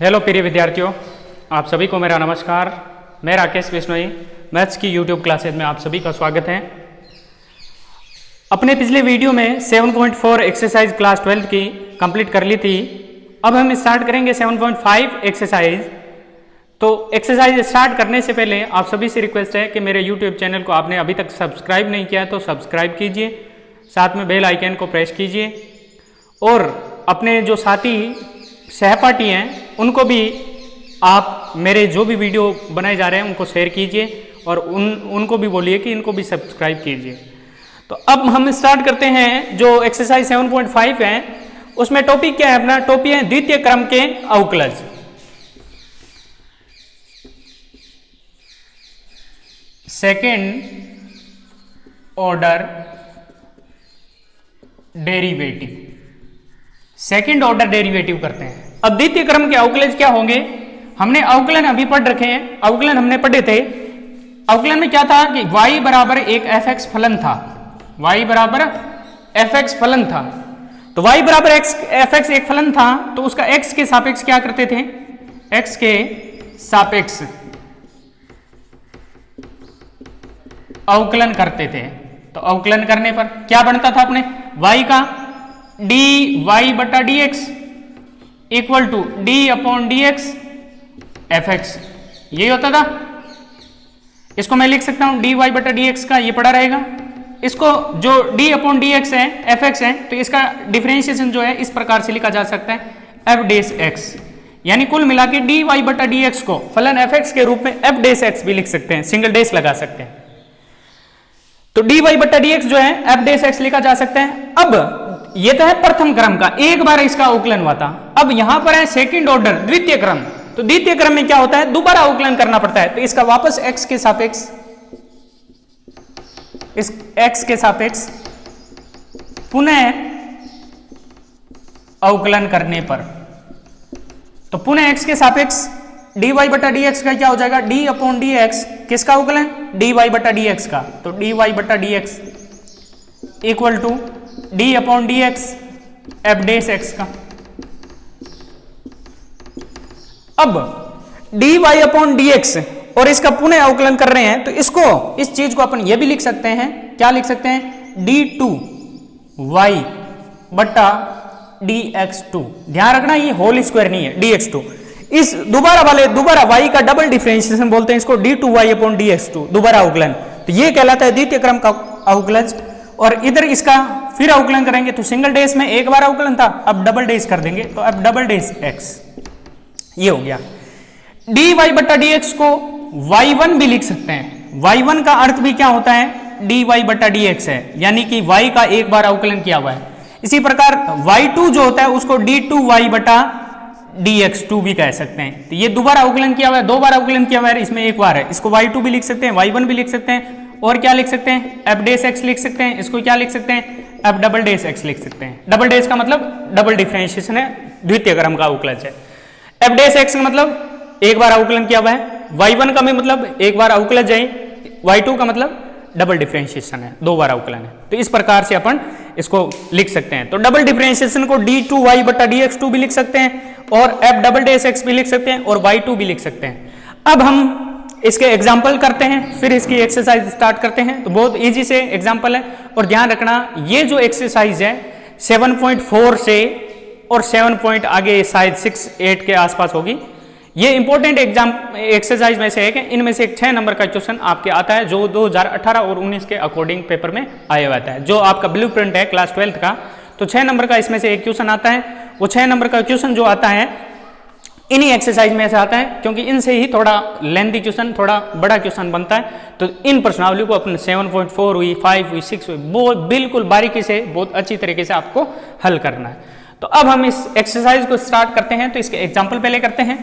Hello प्रिय विद्यार्थियों, आप सभी को मेरा नमस्कार। मैं राकेश बिश्नोई, मैथ्स की यूट्यूब क्लासेज में आप सभी का स्वागत है। अपने पिछले वीडियो में 7.4 एक्सरसाइज क्लास 12 की कंप्लीट कर ली थी। अब हम स्टार्ट करेंगे 7.5 एक्सरसाइज। तो एक्सरसाइज स्टार्ट करने से पहले आप सभी से रिक्वेस्ट है कि मेरे यूट्यूब चैनल को आपने अभी तक सब्सक्राइब नहीं किया है तो सब्सक्राइब कीजिए, साथ में बेल आइकन को प्रेस कीजिए और अपने जो साथी सहपाठी हैं उनको भी आप मेरे जो भी वीडियो बनाए जा रहे हैं उनको शेयर कीजिए और उनको भी बोलिए कि इनको भी सब्सक्राइब कीजिए। तो अब हम स्टार्ट करते हैं। जो एक्सरसाइज 7.5 है उसमें टॉपिक क्या है अपना? टॉपिक है द्वितीय क्रम के अवकलज। Second order derivative. Second order derivative करते हैं। अब द्वितीय क्रम के अवकलज क्या होंगे? हमने अवकलन अभी पढ़ रखे हैं, अवकलन हमने पढ़े थे। अवकलन में क्या था कि y बराबर एक fx फलन था, y बराबर fx फलन था। तो y बराबर fx एक फलन था तो उसका x के सापेक्ष क्या करते थे? x के सापेक्ष अवकलन करते थे। तो अवकलन करने पर क्या बनता था अपने? y का dy बटा dx equal to D upon D X F X, यही होता था। इसको मैं लिख सकता हूं डी वाई बटा डी एक्स का, ये पड़ा रहेगा। इसको जो डी अपॉन डी एक्स है एफ एक्स है तो इसका डिफरेंशिएशन जो है इस प्रकार से लिखा जा सकता है एफ डेस एक्स, यानी कुल मिला के डी वाई बटा डी एक्स को फलन एफ एक्स के रूप में एफ डेस एक्स भी लिख सकते हैं, सिंगल डेस लगा सकते हैं। तो डी वाई बटा डी एक्स जो है एफ डेस एक्स लिखा जा सकता है। अब ये तो है प्रथम क्रम का, एक बार इसका अवकलन हुआ था। अब यहां पर है सेकंड ऑर्डर द्वितीय क्रम। तो द्वितीय क्रम में क्या होता है? दोबारा अवकलन करना पड़ता है। तो इसका वापस x के सापेक्ष, इस x के सापेक्ष पुनः अवकलन करने पर, तो पुनः x के सापेक्ष dy बटा dx का क्या हो जाएगा? d अपॉन dx, किसका अवकलन? dy बटा dx का। तो dy बटा dx equal to d upon D X F dash X का। अब dy अपॉन डी एक्स और इसका पुनः अवकलन कर रहे हैं तो इसको, इस चीज को अपन ये भी लिख सकते हैं, क्या लिख सकते हैं? d2y बटा dx2। ध्यान रखना ये होल स्क्वायर नहीं है, dx2। इस दोबारा y का डबल डिफरेंशिएशन बोलते हैं इसको, d2y अपॉन dx2, दोबारा अवकलन। तो ये कहलाता है द्वितीय क्रम का अवकलज। और इधर इसका फिर अवकलन करेंगे तो सिंगल डेस में एक बार अवकलन था, अब डबल डेस कर देंगे तो अब डबल डेस x, ये हो गया। dy बटा dx को y1 भी लिख सकते हैं। y1 का अर्थ भी क्या होता है? dy बटा dx है, यानी कि y का एक बार अवकलन किया हुआ है। इसी प्रकार y2 जो होता है उसको d2y बटा dx2 भी कह सकते हैं। तो ये दोबारा अवकलन किया हुआ है, दो बार अवकलन किया हुआ है, इसमें एक बार है। इसको y2 भी लिख सकते हैं, y1 भी लिख सकते हैं, और क्या लिख सकते हैं? एफ डेस एक्स लिख सकते हैं। इसको क्या लिख सकते हैं? एफ डबल डेस एक्स लिख सकते हैं। डबल डेस का मतलब डबल डिफरेंशिएशन है, द्वितीय क्रम का अवकलज है। एफ डेस एक्स का मतलब एक बार अवकलन किया हुआ है, y1 का भी मतलब एक बार अवकलज है, y2 का मतलब डबल डिफरेंशिएशन है, दो बार अवकलन है। तो इस प्रकार से अपन इसको लिख सकते हैं। तो डबल डिफरेंशिएशन को d2y बटा dx2 भी लिख सकते हैं और एफ डबल डेस एक्स भी लिख सकते हैं और y2 भी लिख सकते हैं। अब हम इसके एग्जाम्पल करते हैं, फिर इसकी एक्सरसाइज स्टार्ट करते हैं। तो बहुत इजी से एग्जाम्पल है और ध्यान रखना ये जो एक्सरसाइज है 7.4 से और 7 पॉइंट आगे शायद 6-8 के आसपास होगी। ये इंपॉर्टेंट एग्जाम एक्सरसाइज में से है कि इनमें से एक 6 नंबर का क्वेश्चन आपके आता है जो 2018 और 19 के अकॉर्डिंग पेपर में आया हुआ है। जो आपका ब्लूप्रिंट है क्लास 12 का, तो 6 नंबर का इसमें से एक क्वेश्चन आता है। वो 6 नंबर का क्वेश्चन जो आता है इन्हीं एक्सरसाइज में से आता है, क्योंकि इनसे ही थोड़ा लेंथी क्वेश्चन, थोड़ा बड़ा क्वेश्चन बनता है। तो इन प्रश्नावली को अपन 7.4 हुई, 5 हुई, 6 हुई, बहुत बिल्कुल बारीकी से, बहुत अच्छी तरीके से आपको हल करना है। तो अब हम इस एक्सरसाइज को स्टार्ट करते हैं। तो इसके एग्जाम्पल पहले करते हैं।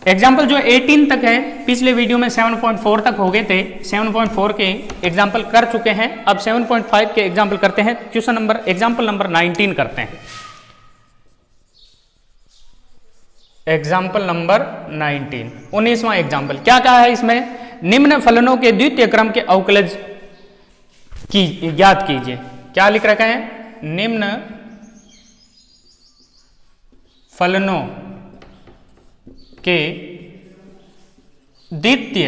एग्जाम्पल जो 18 तक है, पिछले वीडियो में 7.4 तक हो गए थे, 7.4 के एग्जाम्पल कर चुके हैं। अब 7.5 के एग्जाम्पल करते हैं। क्वेश्चन नंबर, एग्जाम्पल नंबर 19 करते हैं। एग्जाम्पल नंबर 19, 19वां एग्जाम्पल क्या कहा है इसमें? निम्न फलनों के द्वितीय क्रम के अवकलज की ज्ञात कीजिए। क्या लिख रखा है? निम्न फलनों के द्वितीय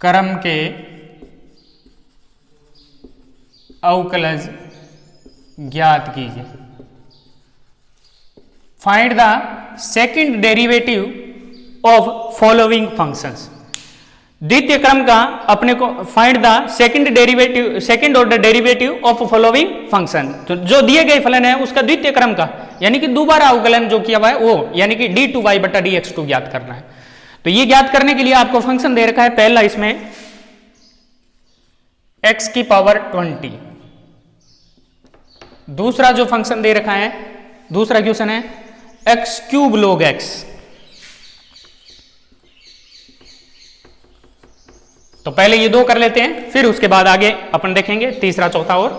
क्रम के अवकलज ज्ञात कीजिए। Find the second derivative of following functions. द्वितीय क्रम का अपने को find the second order derivative of following function. तो जो दिए गए फलन है उसका द्वितीय क्रम का यानी कि दोबारा अवकलन जो किया हुआ है वो यानी कि d2y बटा dx2 ज्ञात करना है। तो ये ज्ञात करने के लिए आपको फंक्शन दे रखा है पहला इसमें x की पावर 20, दूसरा जो फंक्शन दे रखा है दूसरा क्वेश्चन है x क्यूब log x। तो पहले ये दो कर लेते हैं फिर उसके बाद आगे अपन देखेंगे तीसरा चौथा और।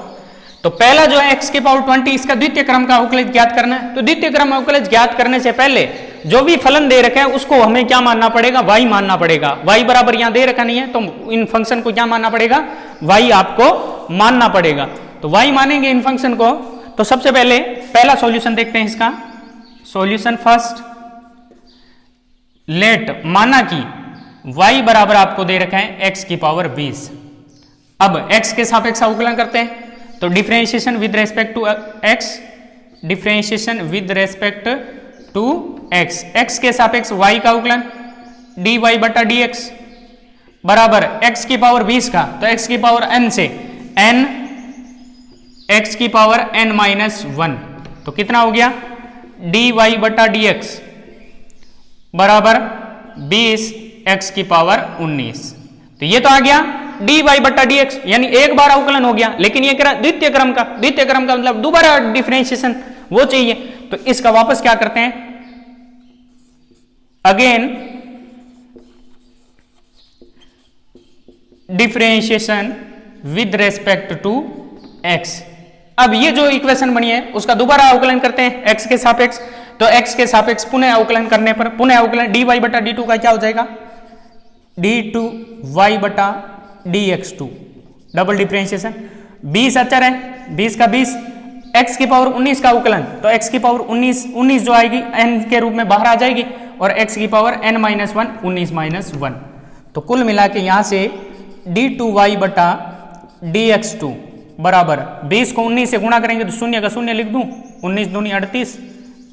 तो पहला जो है x की पावर 20 इसका द्वितीय क्रम का अवकलज ज्ञात करना है। तो द्वितीय क्रम अवकलज ज्ञात करने से पहले जो भी फलन दे रखे हैं उसको हमें क्या मानना पड़ेगा, y मानना पड़ेगा। y बराबर यहां दे रखा नहीं है तो इन फंक्शन को क्या मानना पड़ेगा, y आपको मानना पड़ेगा। तो y मानेंगे इन फंक्शन को। तो सबसे पहले पहला सॉल्यूशन देखते हैं इसका। सॉल्यूशन फर्स्ट, लेट माना कि y बराबर आपको दे रखा है x की पावर 20। अब x के सापेक्ष अवकलन करते हैं। तो differentiation with respect to x, differentiation with respect to x, x के सापेक्ष y का अवकलन dy बटा dx बराबर x की पावर 20 का तो x की पावर n से n x की पावर n माइनस 1। तो कितना हो गया dy बटा dx बराबर 20 x की पावर 19। तो ये तो आ गया dy बटा dx यानी एक बार अवकलन हो गया, लेकिन ये करा द्वितीय क्रम का मतलब दोबारा डिफरेंशिएशन वो चाहिए। तो इसका वापस क्या करते हैं, again differentiation with respect to x। अब ये जो इक्वेशन बनी है उसका दोबारा अवकलन करते हैं x के सापेक्ष। तो x के सापेक्ष पुनः अवकलन करने पर पुनः अवकलन dy बटा d2 का क्या हो जाएगा, d2y बटा dx2 डबल डिफरेंशिएशन। 20 अचर है, 20 का 20, x की पावर 19 का अवकलन तो x की पावर 19 जो आएगी n के रूप में बाहर आ जाएगी और x की पावर n माइनस 1 19 माइनस 1। तो कुल मिला के यहां से d2y बटा dx2 बराबर 20 को 19 से गुणा करेंगे तो शून्य का शून्य लिख दूं, 19 दूनी 38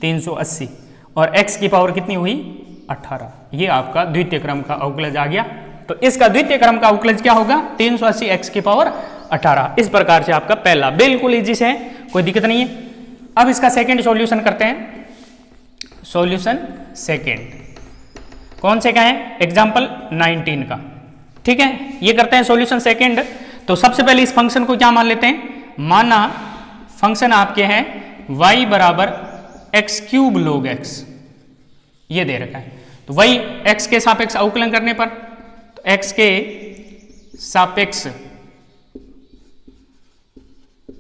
380 और x की पावर कितनी हुई 18। ये आपका द्वितीय क्रम का अवकलज आ गया। तो इसका द्वितीय क्रम का अवकलज क्या होगा 380 x की पावर 18। इस प्रकार से आपका पहला बिल्कुल इजी से है, कोई दिक्कत नहीं है। अब इसका सेकंड सॉल्यूशन करते हैं। सॉल्यूशन सेकंड कौन से का है, एग्जांपल 19 का, ठीक है। ये करते हैं सॉल्यूशन सेकंड। तो सबसे पहले इस फंक्शन को क्या मान लेते हैं, माना फंक्शन आपके हैं y बराबर x क्यूब log x, ये दे रखा है। तो वही x के सापेक्ष अवकलन करने पर तो x के सापेक्ष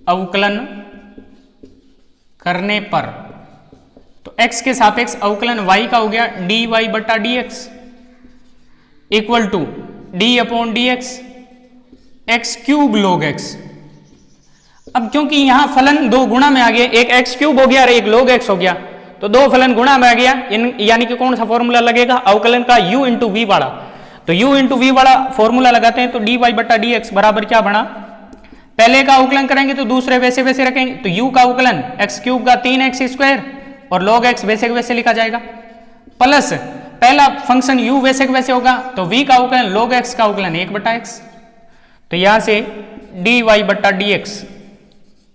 अवकलन करने पर तो x के सापेक्ष अवकलन y का हो गया dy बटा dx equal to d upon dx x cube log x। अब क्योंकि यहां फलन दो गुणा में आ गया, एक x क्यूब हो गया और एक log x हो गया, तो दो फलन गुणा में आ गया, यानी कि कौन सा फॉर्मूला लगेगा अवकलन का u इंटू वी वाला। तो u इंटू वी वाला फॉर्मूला लगाते हैं तो dy बटा dx बराबर क्या बना, पहले का अवकलन करेंगे तो दूसरे वैसे वैसे रखेंगे तो u का अवकलन x क्यूब का 3x स्क्वायर और log x वैसे वैसे लिखा जाएगा, प्लस पहला फंक्शन u वैसे वैसे होगा तो v का अवकलन log x का अवकलन 1 बटा x। तो यहां से dy बटा dx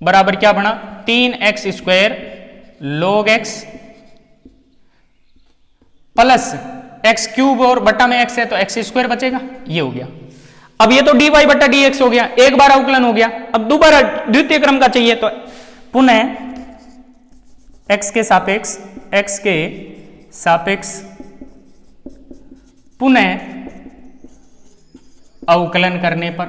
बराबर क्या बना 3x square log x plus x cube और बटा में x है तो x स्क्वायर बचेगा, ये हो गया। अब ये तो dy बटा dx हो गया, एक बार अवकलन हो गया। अब दोबारा द्वितीय क्रम का चाहिए तो पुनः x के सापेक्ष पुनः अवकलन करने पर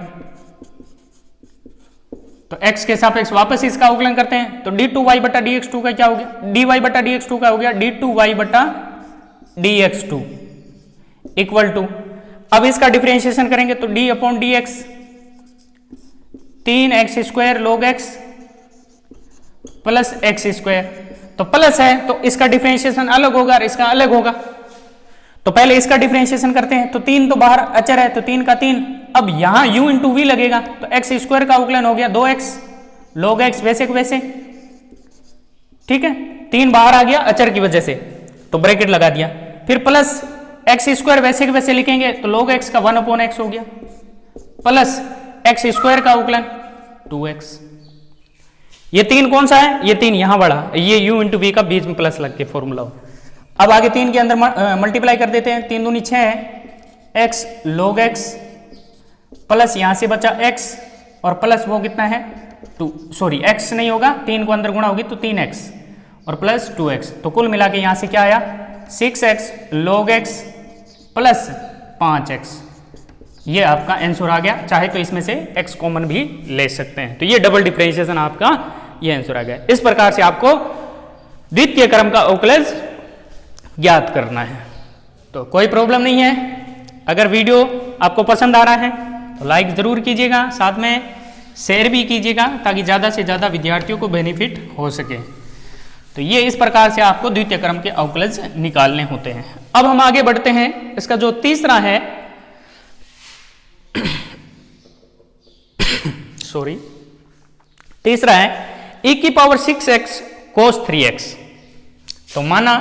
तो x के सापेक्ष वापस इसका अवकलन करते हैं तो d2y बटा dx2 का क्या हो गया, dy बटा dx2 का हो गया d2y बटा dx2 इक्वल टू, अब इसका डिफरेंशिएशन करेंगे तो d upon dx 3x square log x plus x square. तो प्लस है तो इसका डिफरेंशिएशन अलग होगा और इसका अलग होगा। तो पहले इसका डिफरेंशिएशन करते हैं। तो 3 तो बाहर अचर है तो 3 का 3। अब यहां u इंटू वी लगेगा तो एक्स स्क्वायर का अवकलन हो गया 2x log x वैसे को वैसे, ठीक है। 3 बाहर आ गया अचर की वजह से तो ब्रैकेट लगा दिया। फिर प्लस एक्स स्क्वायर वैसे के वैसे लिखेंगे तो log x का 1/x हो गया प्लस एक्स स्क्वायर का अवकलन 2x। ये 3 कौन सा है? ये 3 यहां बड़ा, ये u इंटू वी का बीच में प्लस लग के फॉर्मूला हो। अब आगे 3 के अंदर मल्टीप्लाई कर देते हैं। 3 दूनी 6 है x log x प्लस यहां से बचा x और प्लस वो कितना है 2, सॉरी x नहीं होगा, 3 को अंदर गुणा होगी तो 3x और प्लस 2x। तो कुल मिला के यहां से क्या आया 6x log x plus 5x। ये आपका आंसर आ गया। चाहे तो इसमें से x कॉमन भी ले सकते हैं। तो ये डबल डिफरेंशिएशन आपका ये आंसर आ गया। इस प्रकार से आपको द्वितीय क्रम का अवकलज ज्ञात करना है। तो कोई प्रॉब्लम नहीं है। अगर वीडियो आपको पसंद आ रहा है तो लाइक जरूर कीजिएगा, साथ में शेयर भी कीजिएगा ताकि ज़्यादा से ज़्यादा विद्यार्थियों को बेनिफिट हो सके। तो ये इस प्रकार से आपको द्वितीय क्रम के अवकलज निकालने होते हैं। अब हम आगे बढ़ते हैं। इसका जो तीसरा है सॉरी तीसरा है e की पावर 6x cos 3x। तो माना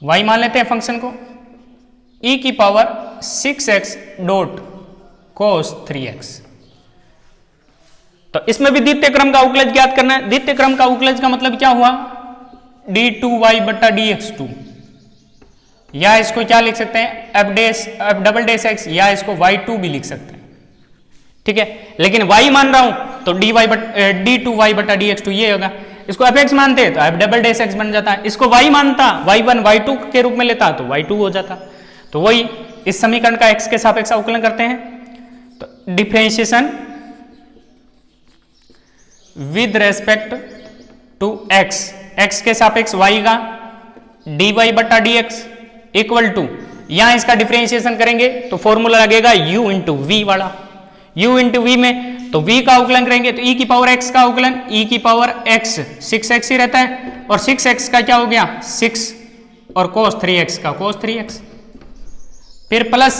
y मान लेते हैं फंक्शन को, e की power 6x dot cos 3x। तो इसमें भी द्वितीय क्रम का अवकलज ज्ञात करना है। द्वितीय क्रम का अवकलज का मतलब क्या हुआ d2y बटा dx2, या इसको क्या लिख सकते हैं f डबल डैश x, या इसको y2 भी लिख सकते हैं, ठीक है। लेकिन y मान रहा हूं तो d2y बटा dx2 ये होगा। इसको fx मानते हैं तो f डबल डैश x बन जाता है। इसको y मानता y1 y2 के रूप में लेता तो y2 हो जाता। तो वही इस समीकरण का x के सापेक्ष अवकलन करते हैं। तो differentiation with respect to x के सापेक्ष y का dy बटा dx इक्वल टू, यहां इसका डिफरेंशिएशन करेंगे तो फॉर्मूला लगेगा u इंटू वी वाला। u इंटू वी में तो v का अवकलन करेंगे तो e की पावर x का अवकलन e की पावर x 6x ही रहता है और 6x का क्या हो गया 6 और cos 3x का cos 3x। फिर प्लस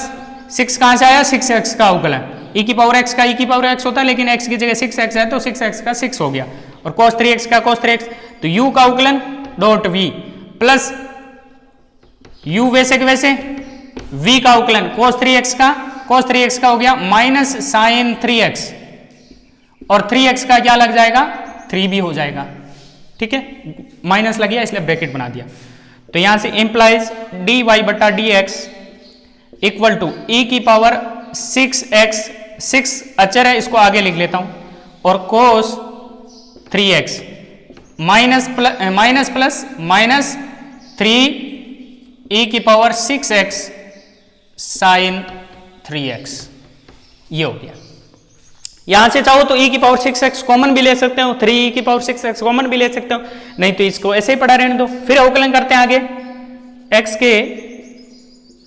6 कहां से आया 6x का अवकलन, e की पावर x का e की पावर x होता है लेकिन x की जगह 6x है तो 6x का 6 हो गया और cos 3x का cos 3x। तो u का अवकलन डॉट v प्लस u वैसे के वैसे v का अवकलन cos 3x का हो गया माइनस साइन 3x और 3x का क्या लग जाएगा 3 भी हो जाएगा, ठीक है। माइनस लग गया इसलिए ब्रैकेट बना दिया। तो यहां से इंप्लाइज dy बटा dx इक्वल टू e की पावर 6x, 6 अचर है इसको आगे लिख लेता हूं, और cos 3x minus plus minus 3 e की पावर 6x साइन 3x ये हो गया। यहां से चाहो तो e की पावर 6x कॉमन भी ले सकते हो, 3e की पावर 6x कॉमन भी ले सकते हो, नहीं तो इसको ऐसे ही पड़ा रहने दो। फिर अवकलन करते हैं आगे x के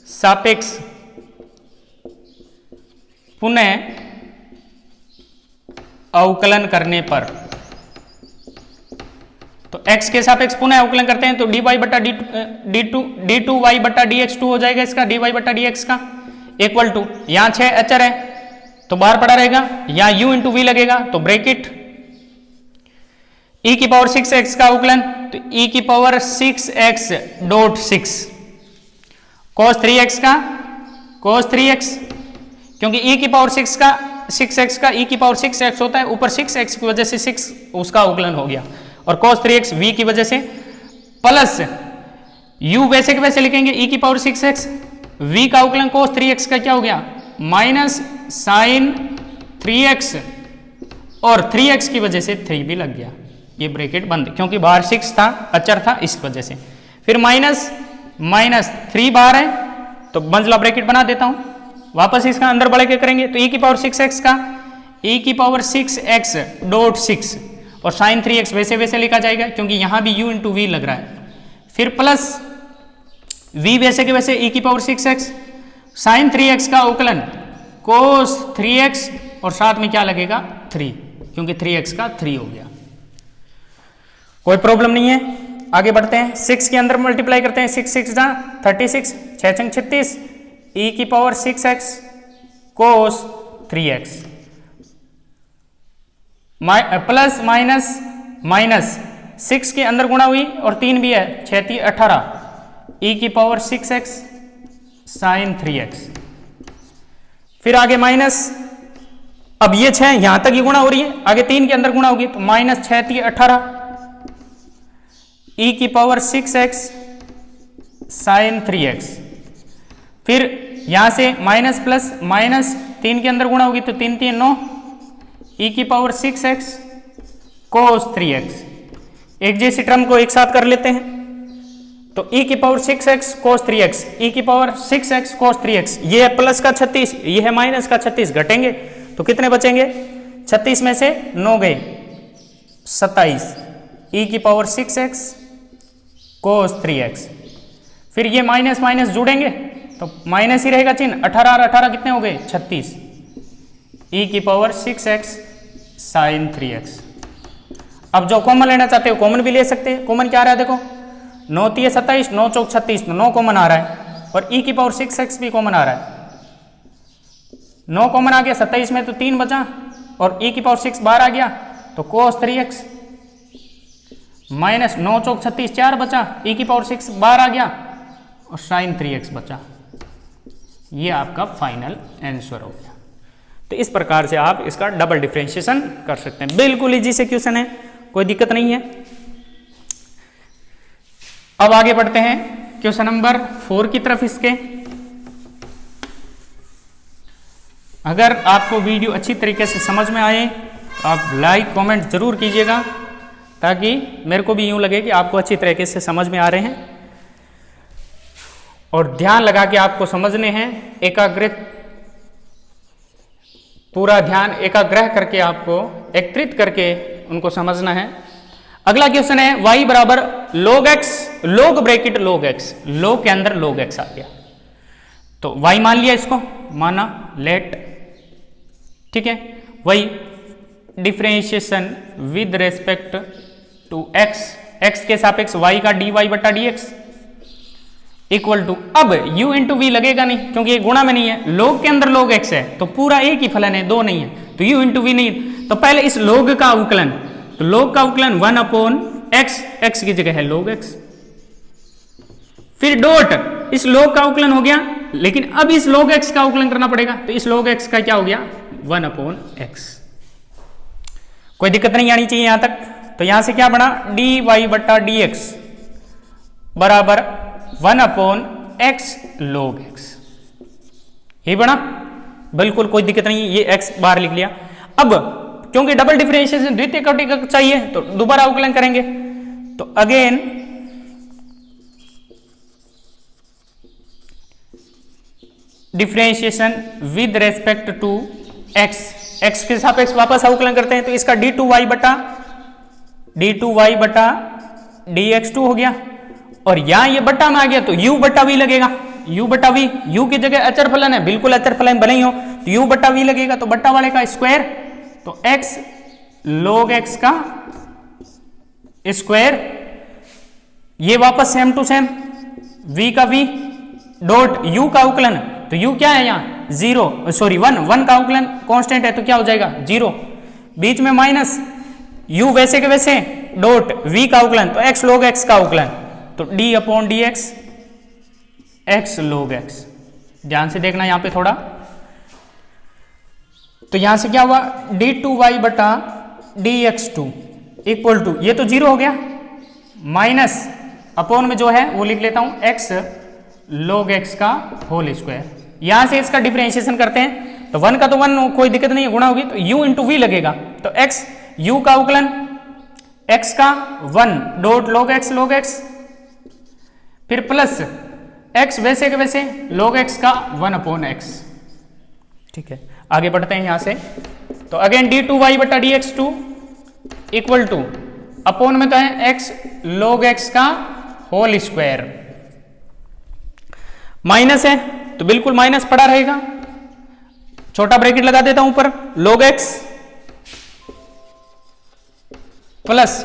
सापेक्ष पुनः अवकलन करने पर, तो x के सापेक्ष पुनः अवकलन करते हैं तो dy बटा d2y बटा dx2 हो जाएगा इसका dy बटा dx का इक्वल टू, यहां 6 अचर है तो बाहर पड़ा रहेगा, यहां u इंटू वी लगेगा तो ब्रैकेट e की पावर 6x का अवकलन तो e की power 6x dot 6 cos 3x का cos 3x, क्योंकि e की पावर 6x का e की पावर 6x होता है, ऊपर 6x की वजह से 6 उसका अवकलन हो गया और cos 3x v की वजह से, प्लस u वैसे के वैसे लिखेंगे e की पावर 6x, v का अवकलन cos 3x का क्या हो गया माइनस साइन 3x और 3x की वजह से 3 भी लग गया, ये ब्रैकेट बंद क्योंकि बाहर 6 था अचर था इस वजह से। फिर माइनस 3 बाहर है तो मंझला ब्रैकेट बना देता हूं, वापस इसका अंदर बढ़ के करेंगे तो e की पावर 6x का e की पावर 6x डॉट 6 और साइन 3x वैसे वैसे लिखा जाएगा क्योंकि यहां भी u इंटू वी लग रहा है। फिर प्लस v वैसे के वैसे e की पावर 6x साइन 3x का अवकलन cos 3x और साथ में क्या लगेगा 3 क्योंकि 3x का 3 हो गया। कोई प्रॉब्लम नहीं है। आगे बढ़ते हैं, 6 के अंदर मल्टीप्लाई करते हैं, 6 6 जा 36, 6 6 36, e की power 6x cos 3x plus minus minus 6 के अंदर गुणा हुई और 3 भी है, 6 3 18, e की पावर 6x sin 3x। फिर आगे माइनस, अब ये 6 यहां तक ही गुणा हो रही है, आगे 3 के अंदर गुणा होगी तो माइनस 6 3 18, e की पावर 6x sin 3x। फिर यहां से माइनस प्लस माइनस 3 के अंदर गुणा होगी तो 3 3 9, e की पावर 6x cos 3x। एक जैसी टर्म को एक साथ कर लेते हैं, तो e की power 6x cos 3x, e की पावर 6x cos 3x, ये है प्लस का 36, ये है माइनस का 36, घटेंगे तो कितने बचेंगे, 36 में से 9 गए 27, e की पावर 6x cos 3x। फिर ये माइनस माइनस जुड़ेंगे तो माइनस ही रहेगा चिन्ह, 18 और 18 कितने हो गए 36, e की पावर 6x sin 3x। अब जो कॉमन लेना चाहते हो कॉमन भी ले सकते हैं। कॉमन क्या आ रहा है देखो, 9 3 27, 9 चौक 36, तो 9 कॉमन आ रहा है और e की पावर 6x भी कॉमन आ रहा है। 9 कॉमन आ गया, 27 में तो 3 बचा और e की पावर 6 बाहर आ गया तो cos 3x माइनस 9 चौक 36 4 बचा, e की पावर 6 बाहर आ गया और sin 3x बचा। ये आपका फाइनल आंसर हो गया। तो इस प्रकार से आप इसका डबल डिफरेंशिएशन कर सकते हैं। बिल्कुल इजी से क्वेश्चन है, कोई दिक्कत नहीं है। अब आगे बढ़ते हैं क्वेश्चन नंबर 4 की तरफ। इसके अगर आपको वीडियो अच्छी तरीके से समझ में आए तो आप लाइक कमेंट जरूर कीजिएगा, ताकि मेरे को भी यूं लगे कि आपको अच्छी तरीके से समझ में आ रहे हैं और ध्यान लगा के आपको समझने हैं। एकाग्रित पूरा ध्यान एकाग्रह करके आपको एकत्रित करके उनको समझना है। अगला क्वेश्चन है y बराबर log x, log bracket log x, log के अंदर log x आ गया तो y मान लिया, इसको माना लेट, ठीक है। वही differentiation with respect to x, x के सापेक्ष y का dy बटा dx इक्वल टू, अब u इंटू वी लगेगा नहीं क्योंकि ये गुणा में नहीं है, log के अंदर log x है तो पूरा एक ही फलन है, दो नहीं है, तो u इंटू वी नहीं, तो पहले इस log का अवकलन, तो log का अवकलन 1 अपॉन x, x की जगह है log x, फिर डॉट इस log का अवकलन हो गया, लेकिन अब इस log x का अवकलन करना पड़ेगा, तो इस log x का क्या हो गया 1 अपॉन x। कोई दिक्कत नहीं आनी चाहिए यहां तक। तो यहां से क्या बना, dy बटा dx बराबर 1 अपॉन x log x, ये बना, बिल्कुल कोई दिक्कत नहीं, ये x बाहर लिख लिया। अब क्योंकि डबल डिफरेंशिएशन द्वितीय कोटि का चाहिए तो दोबारा अवकलन करेंगे, तो again differentiation with respect to x, x के सापेक्ष वापस अवकलन करते हैं, तो इसका d2y बटा dx2 हो गया, और यहां ये बट्टा में आ गया तो u बटा v लगेगा, u बटा v, u की जगह अचर फलन है, बिल्कुल अचर फलन भले ही हो तो u बटा v लगेगा, तो बट्टा वाले का स्क्वायर, तो x log x का स्क्वायर, ये वापस सेम टू सेम, v का v डॉट u का अवकलन, तो u क्या है यहाँ 0, सॉरी 1 का अवकलन कांस्टेंट है तो क्या हो जाएगा 0, बीच में माइनस u वैसे के वैसे डॉट v का अवकलन, तो x log x का अवकलन, तो d upon dx x log x। ध्यान से देखना यहां पे थोड़ा, तो यहां से क्या हुआ d2y बटा dx2 इक्वल टू, ये तो 0 हो गया, माइनस अपॉन में जो है वो लिख लेता हूं x log x का होल स्क्वायर। यहां से इसका डिफरेंशिएशन करते हैं तो 1 का तो 1 कोई दिक्कत नहीं है, गुणा होगी तो u इंटू वी लगेगा, तो x u का अवकलन x का 1 डॉट log x, फिर प्लस x वैसे के वैसे log x का 1 अपॉन x, ठीक है। आगे बढ़ते हैं यहां से, तो अगेन d2y बटा dx2 इक्वल टू, अपॉन में तो है x log x का होल स्क्वायर, माइनस है तो बिल्कुल माइनस पड़ा रहेगा, छोटा ब्रैकेट लगा देता हूं ऊपर, log x प्लस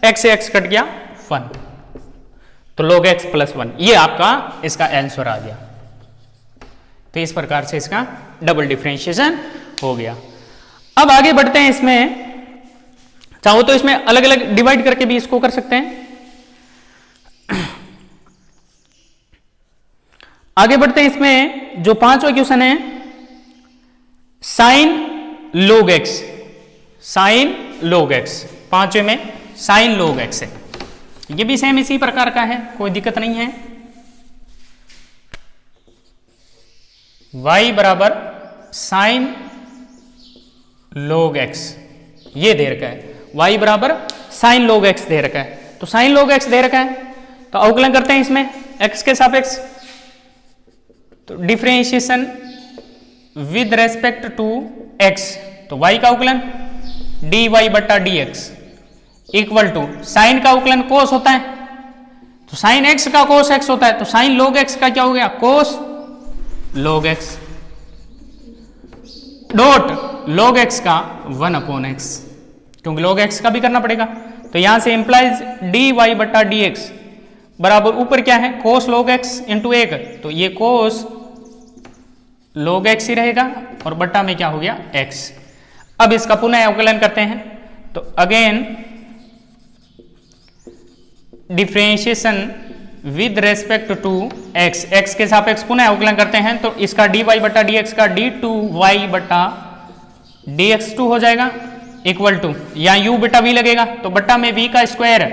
x से x कट गया 1, तो log x प्लस 1, ये आपका इसका आंसर आ गया। तो इस प्रकार से इसका डबल डिफरेंशिएशन हो गया। अब आगे बढ़ते हैं, इसमें चाहो तो इसमें अलग अलग डिवाइड करके भी इसको कर सकते हैं। आगे बढ़ते हैं, इसमें जो पांचवा क्वेश्चन है sine log x, sine log x, पांचवे में साइन log x है। ये भी सेम इसी प्रकार का है, कोई दिक्कत नहीं है। y बराबर साइन log x, ये दे रखा है, y बराबर साइन log x दे रखा है। तो साइन log x दे रखा है तो अवकलन करते हैं इसमें x के सापेक्ष। तो differentiation with respect to x, तो y का अवकलन dy बट्टा dx इक्वल टू साइन का अवकलन कोस होता है, तो साइन x का कोस x होता है, तो साइन log x का क्या हो गया, कोस log x dot log x का 1/x, क्योंकि log x का भी करना पड़ेगा। तो यहां से इंप्लाइज dy बट्टा dx बराबर ऊपर क्या है, कोस log x इंटू 1, तो ये कोस log x ही रहेगा और बट्टा में क्या हो गया x। अब इसका पुनः अवकलन करते हैं, तो again differentiation with respect to x, x के सापेक्ष पुनः अवकलन करते हैं, तो इसका dy बट्टा dx का d2y बट्टा dx2 हो जाएगा इक्वल टू, यहाँ u बटा v लगेगा तो बट्टा में v का स्क्वायर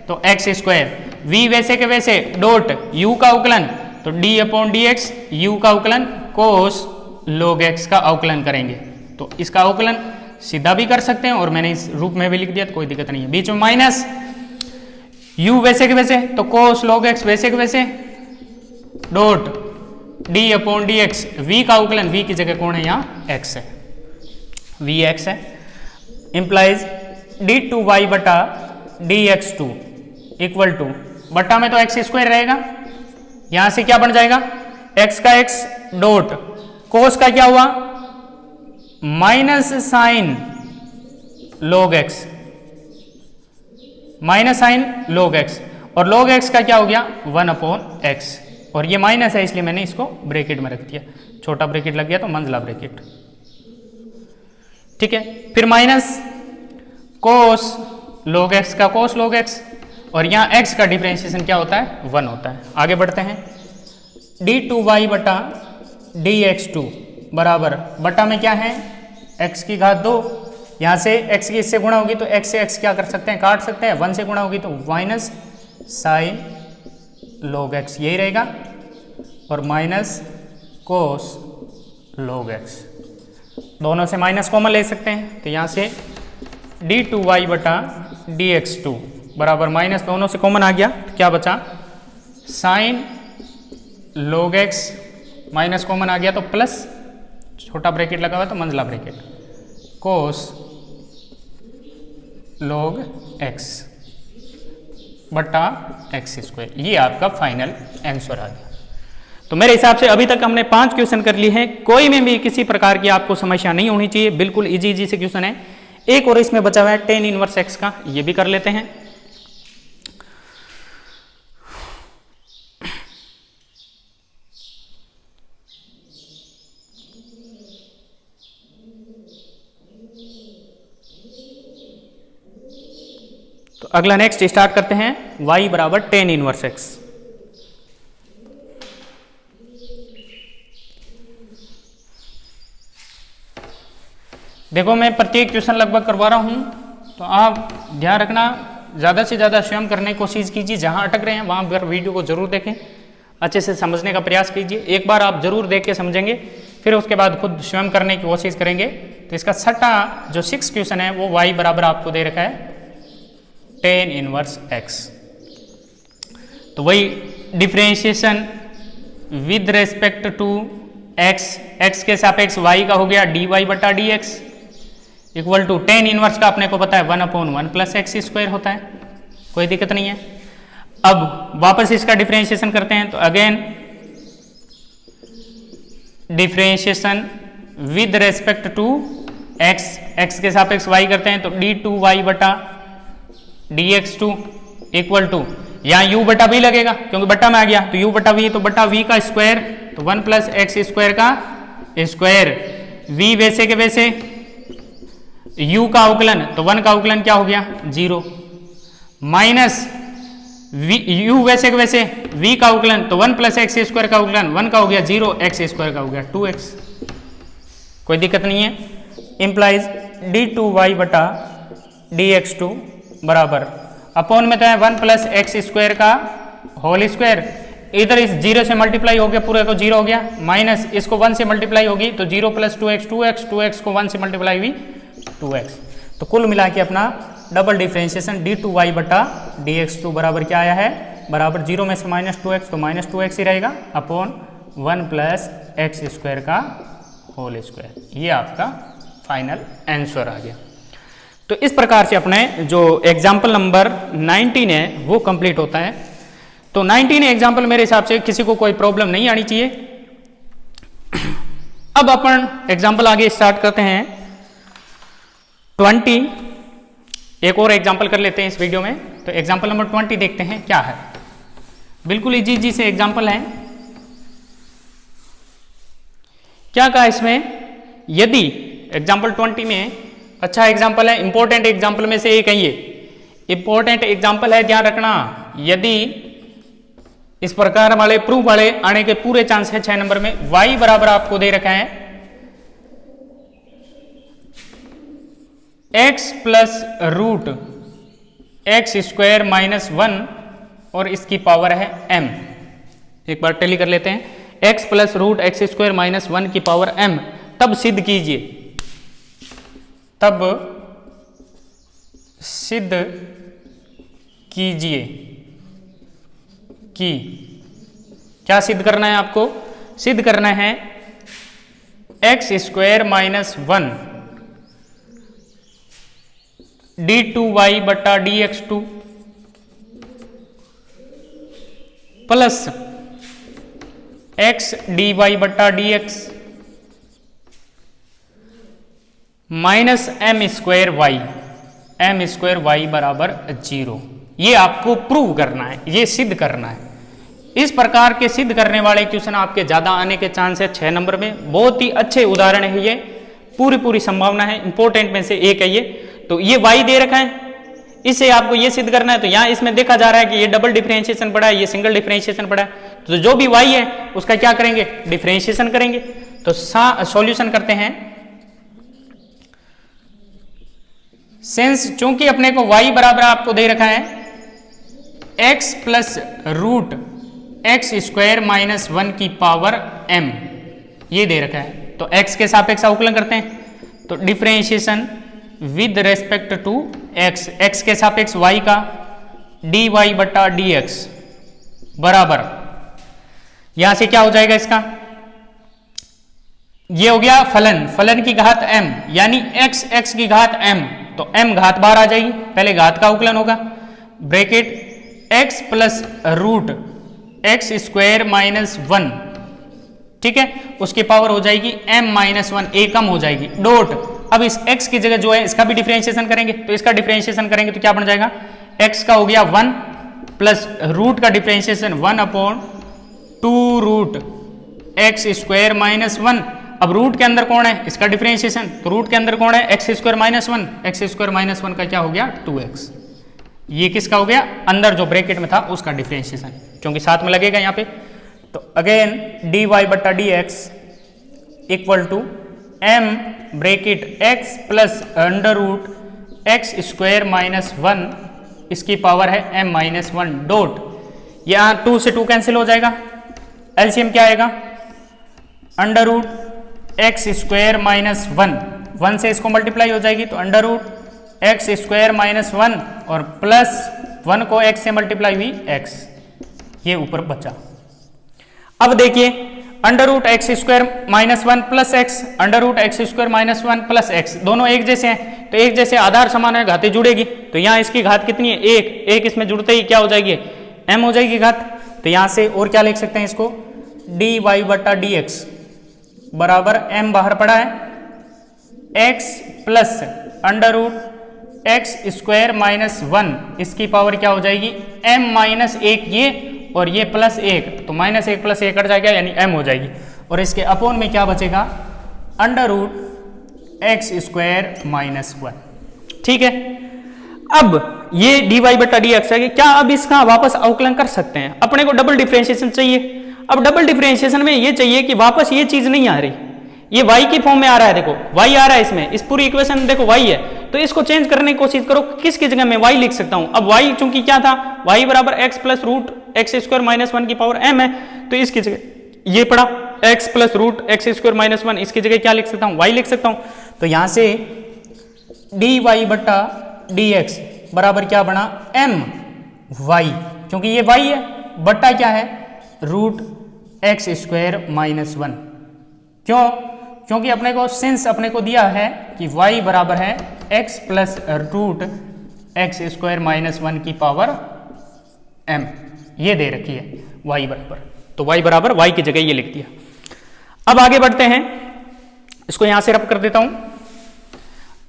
तो x स्क्वायर, v वैसे के वैसे डॉट u का अवकलन तो d अपॉन dx, u का अवकलन कोस log x का अवकलन करेंगे। तो इसका अवकलन सीधा भी कर सकते हैं और मैंने इस रूप में भी लिख दिया तो कोई दिक्कत नहीं है। बीच में माइनस u वैसे के वैसे तो कोस log x वैसे के वैसे dot d upon dx, v का अवकलन, v की जगह कौन है यहाँ x है, v x है, इंप्लाइज d2y बटा dx2 इक्वल टू, बट्टा में तो x स्क्वायर रहेगा, यहां से क्या बन जाएगा x का x डॉट कोस का क्या हुआ minus sine log x, minus sine log x, और log x का क्या हो गया 1/x, और ये माइनस है इसलिए मैंने इसको ब्रैकेट में रख दिया, छोटा ब्रैकेट लग गया तो मंझला ब्रैकेट, ठीक है। फिर माइनस कोस log x का कोस log x, और यहाँ x का डिफरेंशिएशन क्या होता है 1 होता है। आगे बढ़ते हैं, d2y बटा dx2 बराबर, बटा में क्या है x की घात 2, यहाँ से x की इससे गुणा होगी तो x से x क्या कर सकते हैं, काट सकते हैं, 1 से गुणा होगी तो माइनस साइन log x यही रहेगा, और माइनस कोस log x, दोनों से माइनस कॉमन ले सकते हैं, तो यहाँ से d2y बटा dx2 बराबर माइनस, दोनों से कॉमन आ गया तो क्या बचा sine log x, minus common आ गया तो प्लस, छोटा ब्रैकेट लगा हुआ तो मंझला ब्रैकेट, कोस log x बटा x स्क्वायर, ये आपका फाइनल आंसर आ गया। तो मेरे हिसाब से अभी तक हमने 5 क्वेश्चन कर लिए हैं, कोई में भी किसी प्रकार की आपको समस्या नहीं होनी चाहिए, बिल्कुल इजी से क्वेश्चन है। एक और इसमें बचा हुआ है tan इनवर्स x का, ये भी कर लेते हैं। तो अगला नेक्स्ट स्टार्ट करते हैं, y बराबर tan इनवर्स x। देखो मैं प्रत्येक क्वेश्चन लगभग करवा रहा हूं, तो आप ध्यान रखना, ज़्यादा से ज़्यादा स्वयं करने की कोशिश कीजिए, जहां अटक रहे हैं वहां पर वीडियो को जरूर देखें, अच्छे से समझने का प्रयास कीजिए। एक बार आप जरूर देख के समझेंगे, फिर उसके बाद खुद स्वयं करने की कोशिश करेंगे। तो इसका छठा जो 6 क्वेश्चन है वो y बराबर आपको दे रखा है tan इनवर्स x। तो वही differentiation with respect to x, x के सापेक्ष y का हो गया dy बटा dx equal to tan inverse का अपने को पता है 1/1 प्लस x स्क्वायर होता है, कोई दिक्कत नहीं है। अब वापस इसका डिफरेंशिएशन करते हैं, तो again differentiation with respect to x, x के सापेक्ष y करते हैं, तो d2y बटा dx2 इक्वल टू, यहाँ u बटा v लगेगा क्योंकि बट्टा में आ गया, तो u बटा v तो बटा v का स्क्वायर, तो 1 प्लस एक्स स्क्वायर का स्क्वायर, v वैसे के वैसे, u का अवकलन, तो 1 का अवकलन क्या हो गया 0, माइनस u वैसे के वैसे, v का अवकलन, तो 1 प्लस एक्स स्क्वायर का अवकलन, 1 का हो गया 0, एक्स स्क्वायर का हो गया 2x। कोई दिक्कत नहीं है। इंप्लाइज d2y बटा dx2 बराबर अपॉन में तो है 1 प्लस एक्स स्क्वायर का होल स्क्वायर, इधर इस 0 से मल्टीप्लाई हो गया, पूरे को 0 हो गया, माइनस इसको 1 से मल्टीप्लाई होगी तो 0 प्लस 2x 2x, 2x को 1 से मल्टीप्लाई हुई 2x। तो कुल मिला के अपना डबल डिफरेंशिएशन d2y बटा dx2 बराबर क्या आया है, बराबर 0 में से माइनस 2x, तो माइनस 2x ही रहेगा, अपॉन 1 प्लस एक्स स्क्वायर का होल स्क्वायर। ये आपका फाइनल आंसर आ गया। तो इस प्रकार से अपने जो एग्जाम्पल नंबर 19 है वो कंप्लीट होता है। तो 19 एग्जाम्पल मेरे हिसाब से किसी को कोई प्रॉब्लम नहीं आनी चाहिए। अब अपन एग्जाम्पल आगे स्टार्ट करते हैं 20। एक और एग्जाम्पल कर लेते हैं इस वीडियो में। तो एग्जाम्पल नंबर 20 देखते हैं क्या है। बिल्कुल इजी से एग्जाम्पल है। क्या कहा इसमें, यदि एग्जाम्पल 20 में अच्छा एग्जाम्पल है, इंपॉर्टेंट एग्जाम्पल में से एक है ये, इंपॉर्टेंट एग्जाम्पल है, ध्यान रखना। यदि इस प्रकार वाले प्रूफ वाले आने के पूरे चांस है 6 नंबर में। y बराबर आपको दे रखा है x plus root X square minus 1 और इसकी पावर है m। एक बार टैली कर लेते हैं, x plus root X square minus 1 की पावर m। तब सिद्ध कीजिए, तब सिद्ध कीजिए कि क्या सिद्ध करना है आपको, सिद्ध करना है एक्स स्क्वायर माइनस 1 d2y बटा dx2 प्लस x dy बटा dx minus m square y बराबर 0। ये आपको प्रूव करना है, ये सिद्ध करना है। इस प्रकार के सिद्ध करने वाले क्वेश्चन आपके ज्यादा आने के चांस है 6 नंबर में। बहुत ही अच्छे उदाहरण है ये, पूरी संभावना है, इंपॉर्टेंट में से एक है ये। तो ये y दे रखा है, इससे आपको ये सिद्ध करना है। तो यहां इसमें देखा जा रहा है कि ये डबल डिफरेंशिएशन पड़ा है, ये सिंगल डिफरेंशिएशन पड़ा है। तो जो भी y है उसका क्या करेंगे, डिफरेंशिएशन करेंगे। तो सॉल्यूशन करते हैं। सेंस चूंकि अपने को y बराबर आपको दे रखा है x plus root X square minus 1 की पावर m, ये दे रखा है। तो x के सापेक्ष अवकलन करते हैं। तो differentiation with respect to x, x के सापेक्ष y का dy बटा dx बराबर, यहां से क्या हो जाएगा इसका, ये हो गया फलन, फलन की घात m, यानी x x की घात m। तो m घात बाहर आ जाएगी, पहले घात का अवकलन होगा, bracket x plus root X square minus 1, ठीक है, उसकी पावर हो जाएगी m माइनस 1, a कम हो जाएगी, डॉट। अब इस x की जगह जो है इसका भी डिफरेंशिएशन करेंगे। तो इसका डिफरेंशिएशन करेंगे तो क्या बन जाएगा, x का हो गया 1 प्लस रूट का differentiation 1 upon 2 root X square minus 1। अब रूट के अंदर कौन है, इसका डिफरेंशिएशन, तो रूट के अंदर कौन है, x square minus 1, x square minus 1 का क्या हो गया 2x। ये किसका हो गया, अंदर जो ब्रैकेट में था उसका डिफरेंशिएशन, क्योंकि साथ में लगेगा यहाँ पे। तो अगेन dy बटा dx equal to m bracket x plus under root X square minus 1, इसकी पावर है m माइनस 1 डॉट। यहाँ 2 से 2 कैंसिल हो जाएगा, एलसीएम क्या आएगा, under root X square minus 1 से इसको मल्टीप्लाई हो जाएगी, तो under root X square minus 1 और प्लस 1 को x से मल्टीप्लाई हुई x, ये ऊपर बचा। अब देखिए under root X square minus 1 plus X, under root X square minus 1 plus X, दोनों एक जैसे हैं। तो एक जैसे आधार समान है, घातें जुड़ेगी। तो यहाँ इसकी घात कितनी है, एक इसमें जुड़ते ही क्या हो जाएगी, m हो जाएगी घात। तो यहाँ से और क्या लिख सकते हैं इसको, dy बटा dx बराबर m बाहर पड़ा है x plus under root X square minus 1 इसकी पावर क्या हो जाएगी m माइनस 1 ये और ये प्लस 1, तो माइनस 1 प्लस 1 कट जाएगा यानी m हो जाएगी और इसके अपोन में क्या बचेगा under root X square minus 1। ठीक है, अब ये dy बटा डी एक्स है, क्या अब इसका वापस अवकलन कर सकते हैं? अपने को डबल डिफरेंशिएशन चाहिए। अब डबल डिफरेंशिएशन में ये चाहिए कि वापस ये चीज नहीं आ रही, ये y की फॉर्म में आ रहा है, देखो y आ रहा है इसमें, इस पूरी इक्वेशन देखो y है, तो इसको चेंज करने की कोशिश करो, किसकी जगह मैं y लिख सकता हूं। अब y चूंकि क्या था y बराबर x plus root X square minus 1 की पावर m है, तो इसकी जगह ये पड़ा x plus root X square minus 1, इसकी जगह क्या लिख सकता हूं y लिख सकता हूं। तो यहां से dy बटा dx बराबर क्या बना m y, क्योंकि ये y है, बट्टा क्या है रूट एक्स स्क्वायर माइनस 1। क्यों? क्योंकि अपने को सिंस अपने को दिया है कि y बराबर है x plus root X square minus 1 की पावर m, ये दे रखी है y बराबर, तो y बराबर y की जगह ये लिख दिया। अब आगे बढ़ते हैं, इसको यहां से रब कर देता हूं।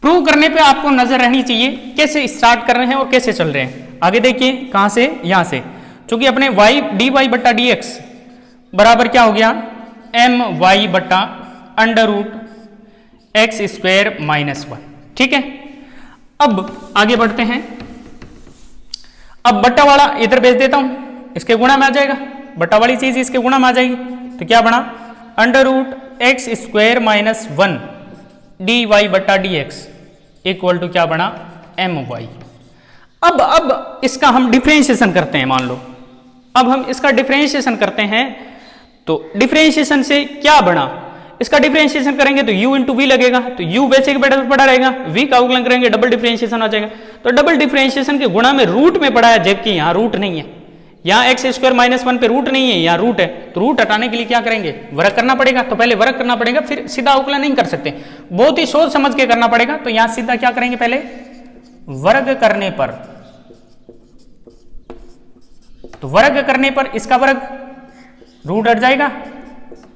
प्रूव करने पे आपको नजर रहनी चाहिए कैसे स्टार्ट कर रहे हैं और कैसे चल रहे हैं। आगे देखिए कहां से, यहां से, क्योंकि अपने y dy बटा dx बराबर क्या हो गया एम वाई बटा under root X square minus 1। ठीक है, अब आगे बढ़ते हैं। अब बट्टा वाला इधर भेज देता हूं, इसके गुणा में आ जाएगा, बट्टा वाली चीज इसके गुणा में आ जाएगी, तो क्या बना under root X square minus 1 D Y बटा डी एक्स इक्वल टू क्या बना एम वाई। अब इसका हम डिफरेंशिएशन करते हैं, मान लो अब हम इसका डिफरेंशिएशन करते हैं, तो डिफरेंशिएशन से क्या बना, इसका डिफरेंशिएशन करेंगे तो u इंटू वी लगेगा, तो u वैसे पड़ा रहेगा, v का अवकलन करेंगे डबल डिफरेंशिएशन आ जाएगा। तो डबल डिफरेंशिएशन के गुणा में रूट में पड़ा है, जबकि यहाँ रूट नहीं है, यहाँ एक्स स्क्वायर माइनस 1 पे रूट नहीं है, यहाँ रूट है, तो रूट हटाने के लिए क्या करेंगे वर्ग करना पड़ेगा। तो पहले वर्ग करना पड़ेगा, फिर सीधा अवकलन नहीं कर सकते, बहुत ही सोच समझ के करना पड़ेगा। तो यहाँ सीधा क्या करेंगे, पहले वर्ग करने पर, तो वर्ग करने पर इसका वर्ग रूट हट जाएगा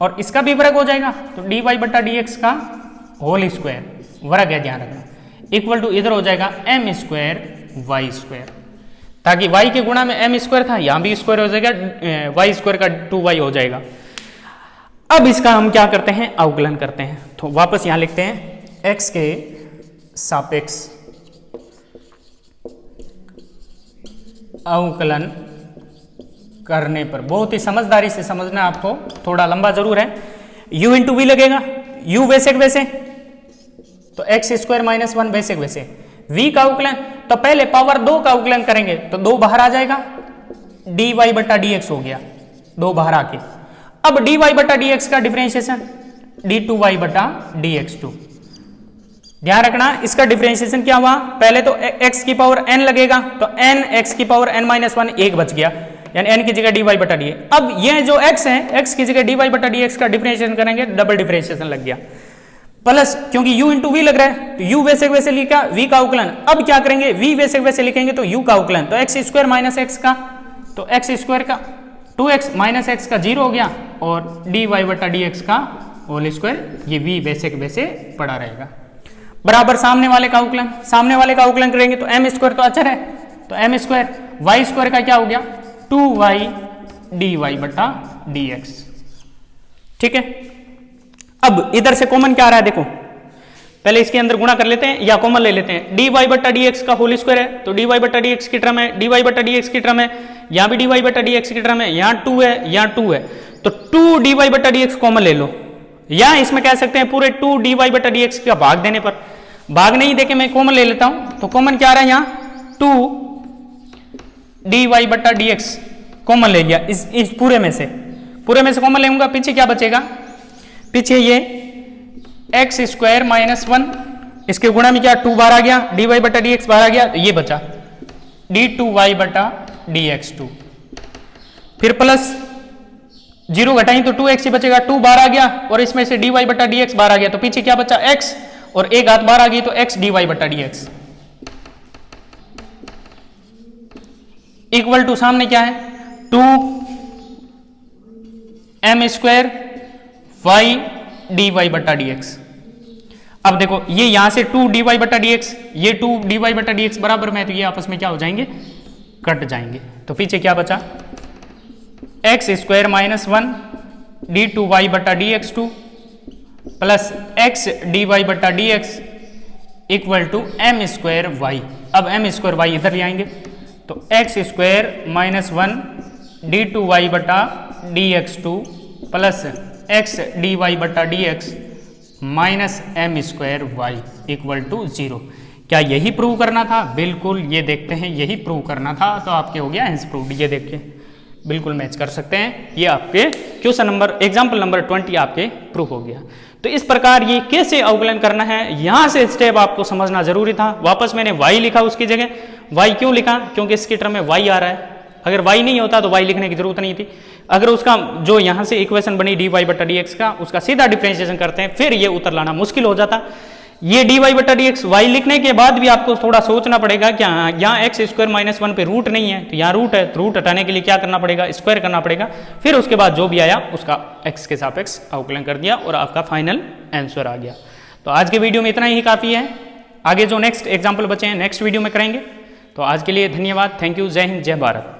और इसका भी वर्ग हो जाएगा, तो डी वाई बटा डी एक्स का होल स्क्वायर वर्ग है ध्यान रखना, इक्वल टू इधर हो जाएगा एम स्क्वायर वाई स्क्वायर, ताकि y के गुणा में m स्क्वायर था, यहां भी स्क्वायर हो जाएगा, y स्क्वायर का 2y हो जाएगा। अब इसका हम क्या करते हैं अवकलन करते हैं, तो वापस यहां लिखते हैं x के सापेक्ष अवकलन करने पर, बहुत ही समझदारी से समझना आपको, थोड़ा लंबा जरूर है। u इंटू वी लगेगा, u वैसे वैसे, तो एक्स स्क्वायर माइनस 1 वैसे वैसे, v का अवकलन, तो पहले पावर 2 का अवकलन करेंगे तो 2 बाहर आ जाएगा, dy बटा dx हो गया 2 बाहर आके। अब dy बटा dx का डिफरेंशिएशन d2y बटा dx2, ध्यान रखना इसका डिफरेंशिएशन क्या हुआ, पहले तो x की पावर n लगेगा, तो n x की पावर n माइनस 1 एक बच गया, यानी n की जगह dy बटा डी। अब ये जो x है, x की जगह dy बटा dx का डिफरेंशिएशन करेंगे, डबल डिफरेंशिएशन लग गया, प्लस क्योंकि u इंटू वी लग रहा है, तो u वैसे वैसे लिखा, v का अवकलन। अब क्या करेंगे, v वैसे वैसे लिखेंगे तो u का अवकलन, तो एक्स स्क्वायर माइनस एक्स का, तो एक्स स्क्वायर का 2x माइनस एक्स का 0 हो गया, और dy बटा dx का होल स्क्वायर, ये v वैसे वैसे पड़ा रहेगा, बराबर सामने वाले का अवकलन। सामने वाले का अवकलन करेंगे तो m स्क्वायर तो अचर है, तो m स्क्वायर y स्क्वायर का क्या हो गया 2y dy बटा dx। ठीक है, अब इधर से कॉमन क्या आ रहा है, देखो पहले इसके अंदर गुणा कर लेते हैं या कॉमन ले लेते हैं, dy बटा dx का होल स्क्वायर है, तो dy बटा dx की टर्म है, dy बटा dx की टर्म है, यहाँ भी dy बटा dx की टर्म है, यहाँ 2 है, यहाँ 2 है, तो 2 dy बटा dx कॉमन ले लो, या इसमें कह सकते हैं पूरे 2 dy बटा dx का भाग देने पर, भाग नहीं देके मैं कॉमन ले लेता हूं, तो कॉमन क्या आ रहा है यहाँ 2 dy बटा dx कॉमन ले लिया, इस पूरे में से कॉमन लेऊंगा, पीछे क्या बचेगा, पीछे ये एक्स स्क्वायर माइनस 1, इसके गुणा में क्या 2 बार आ गया, dy बटा dx बार आ गया, तो ये बचा d2y बटा dx2, फिर प्लस 0 घटाई तो 2x ही बचेगा, 2 बार आ गया, और इसमें से dy बटा dx बार आ गया, तो पीछे क्या बचा x, और एक हाथ बार आ गई तो x dy बटा dx इक्वल टू सामने क्या है 2 m स्क्वायर y dy बटा dx। अब देखो ये यहां से 2 dy बटा dx, ये 2 dy बटा dx बराबर में है, तो ये आपस में क्या हो जाएंगे, कट जाएंगे। तो पीछे क्या बचा, एक्स स्क्वायर माइनस 1 d2y बटा dx2 प्लस एक्स dy बटा dx equal to M square Y. अब एम स्क्वायर वाई इधर ले आएंगे, तो एक्स स्क्वायर माइनस 1 d2y बटा dx2 प्लस एक्स dy बटा dx minus M square Y equal to 0। क्या यही प्रूव करना था? बिल्कुल, ये देखते हैं, यही प्रूव करना था, तो आपके हो गया हेंस प्रूव्ड। ये देखिए बिल्कुल मैच कर सकते हैं, ये आपके क्वेश्चन नंबर एग्जाम्पल नंबर 20 आपके प्रूव हो गया। तो इस प्रकार ये कैसे अवकलन करना है, यहां से स्टेप आपको समझना जरूरी था। वापस मैंने y लिखा उसकी जगह, y क्यों लिखा, क्योंकि इसके टर्म में y आ रहा है, अगर y नहीं होता तो y लिखने की जरूरत नहीं थी। अगर उसका जो यहां से इक्वेशन बनी dy बटा dx का, उसका सीधा डिफरेंशिएशन करते हैं, फिर ये उतर लाना मुश्किल हो जाता। ये dy बटा dx y लिखने के बाद भी आपको थोड़ा सोचना पड़ेगा कि हाँ यहाँ एक्स स्क्वायर माइनस 1 पे रूट नहीं है, तो यहाँ रूट है, तो रूट हटाने के लिए क्या करना पड़ेगा, स्क्वायर करना पड़ेगा। फिर उसके बाद जो भी आया उसका x के सापेक्ष अवकलन कर दिया और आपका फाइनल आंसर आ गया। तो आज के वीडियो में इतना ही काफ़ी है, आगे जो नेक्स्ट एग्जाम्पल बचे हैं नेक्स्ट वीडियो में करेंगे। तो आज के लिए धन्यवाद, थैंक यू, जय हिंद, जय भारत।